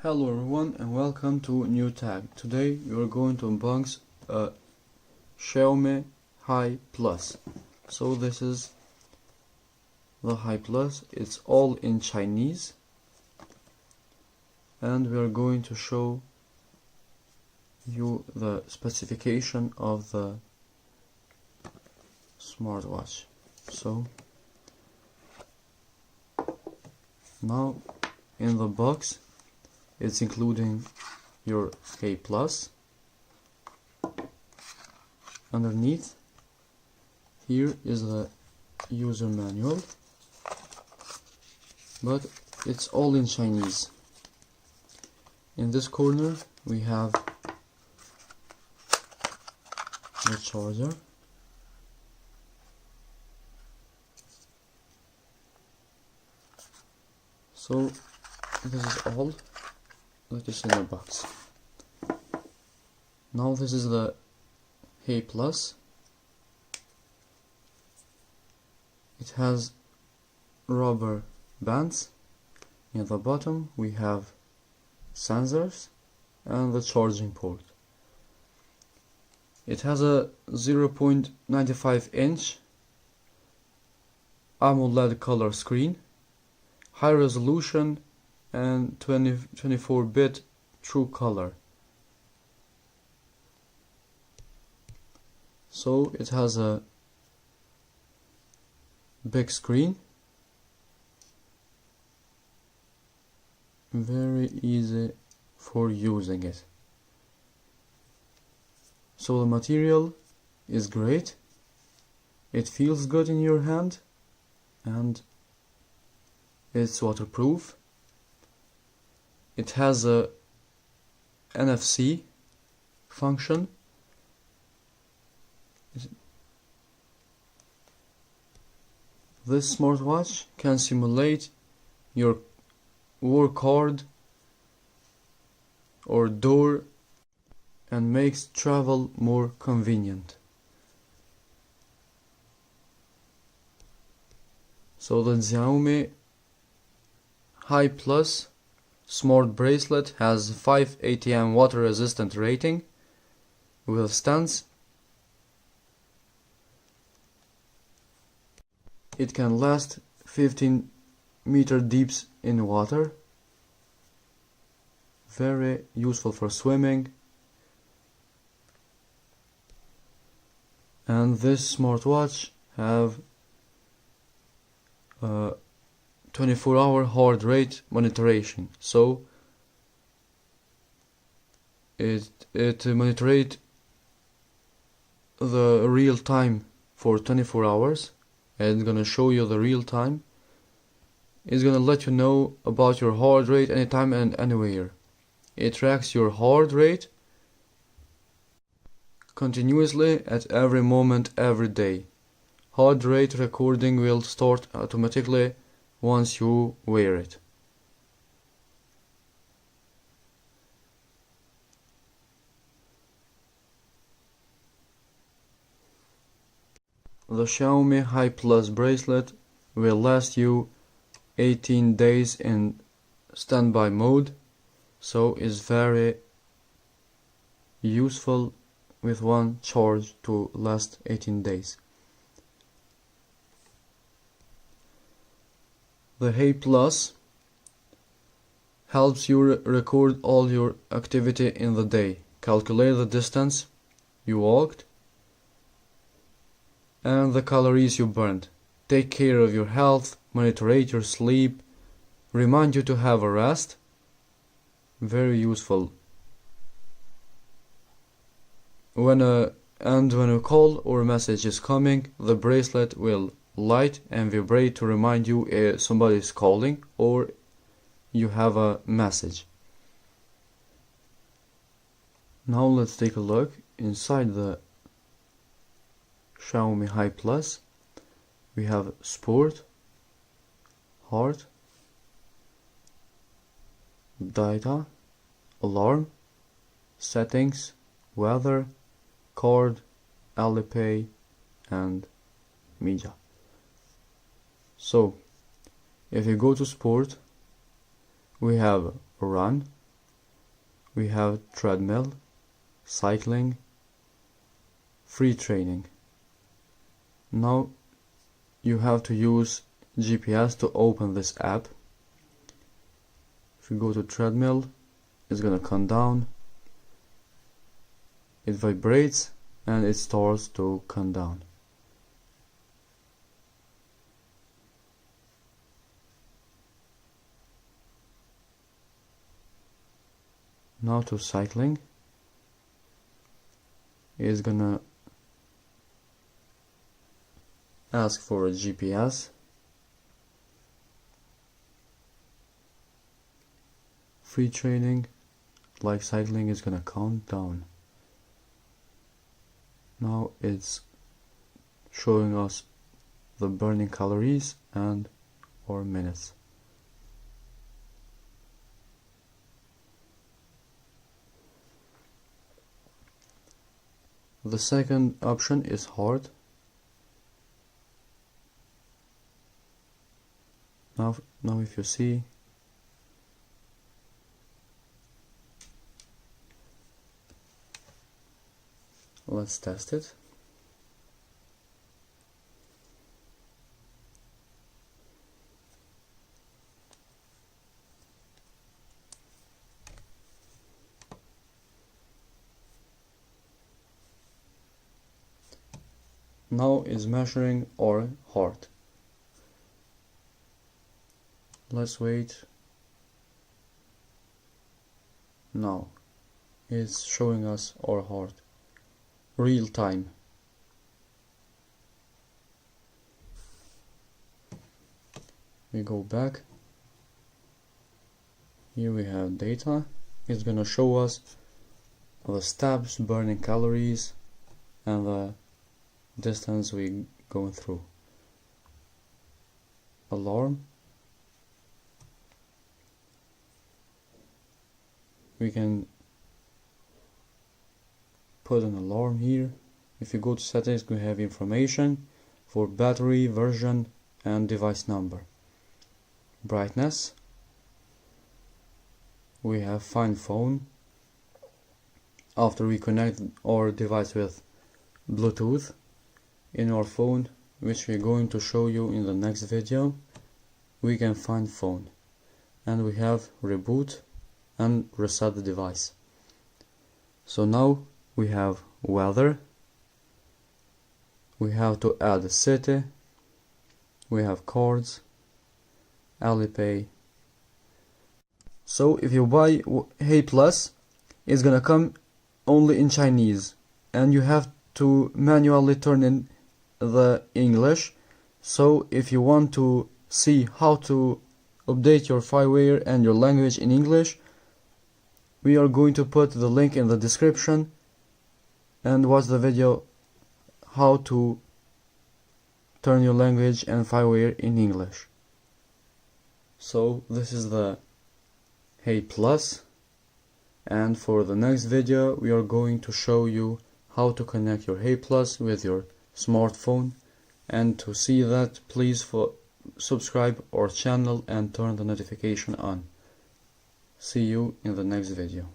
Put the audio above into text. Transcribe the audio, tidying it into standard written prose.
Hello everyone and welcome to a new tag. Today we are going to unbox a Xiaomi Hey Plus. So this is the Hey Plus. It's all in Chinese and we are going to show you the specification of the smartwatch. So now in the box it's including your Hey Plus. Underneath here is the user manual, but it's all in Chinese. In this corner we have the charger, so this is all that is in the box. Now this is the Hey Plus. It has rubber bands. In the bottom we have sensors and the charging port. It has a 0.95 inch AMOLED color screen, high resolution and 24-bit true color. So it has a big screen, very easy for using it. So the material is great, it feels good in your hand and it's waterproof. It has a NFC function. This smartwatch can simulate your work hard or door and makes travel more convenient. So the Xiaomi Hey Plus Smart Bracelet has 5 ATM water resistant rating, withstands. It can last 15 meter deeps in water. Very useful for swimming. And this smartwatch have 24-hour heart rate monitoring. So it monitors the real time for 24 hours. And it's gonna show you the real time. It's gonna let you know about your heart rate anytime and anywhere. It tracks your heart rate continuously at every moment every day. Heart rate recording will start automatically once you wear it. The Xiaomi Hey Plus bracelet will last you 18 days in standby mode, so it's very useful with one charge to last 18 days. The Hey Plus helps you record all your activity in the day, calculate the distance you walked and the calories you burned, take care of your health, monitor your sleep, remind you to have a rest. Very useful. When a call or message is coming, the bracelet will light and vibrate to remind you somebody is calling or you have a message. Now let's take a look inside the Xiaomi Hey Plus. We have sport, heart, data, alarm, settings, weather, card, Alipay and media. So if you go to sport, we have run, we have treadmill, cycling, free training. Now you have to use GPS to open this app. If you go to treadmill, it's gonna come down, it vibrates and it starts to come down. Now to cycling, it's gonna ask for a GPS. Free training, like cycling, is gonna count down. Now it's showing us the burning calories and or minutes. The second option is hard. Now if you see, let's test it. Now is measuring our heart. Let's wait. Now it's showing us our heart. Real time. We go back. Here we have data. It's gonna show us the steps, burning calories, and the distance we going through. Alarm. We can put an alarm here. If you go to settings, we have information for battery, version, and device number. Brightness. We have find phone. After we connect our device with Bluetooth in our phone, which we're going to show you in the next video, we can find phone. And we have reboot and reset the device. So now we have weather, we have to add a city, we have cards, Alipay. So if you buy Hey Plus, it's gonna come only in Chinese and you have to manually turn in the English. So if you want to see how to update your firmware and your language in English, we are going to put the link in the description and watch the video how to turn your language and firmware in English. So this is the Hey Plus, and for the next video we are going to show you how to connect your Hey Plus with your smartphone. And to see that, please subscribe our channel and turn the notification on. See you in the next video.